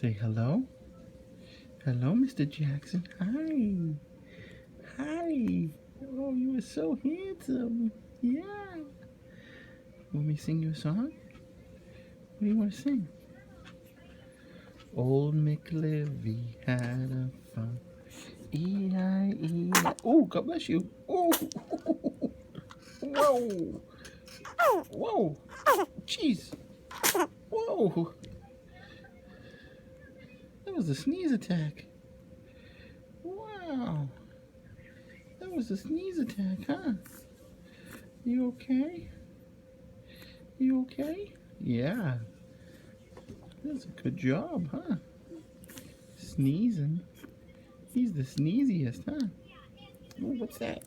Say hello. Hello, Mr. Jackson. Hi. Hi. Oh, you are so handsome. Yeah. Want me to sing you a song? What do you want to sing? Old McLivy had a farm. E-I-E. Oh, God bless you. Oh. Whoa. Whoa. Jeez. Whoa. That was a sneeze attack. Wow. That was a sneeze attack, huh? You okay? You okay? Yeah. That's a good job, huh? Sneezing. He's the sneeziest, huh? Ooh, what's that?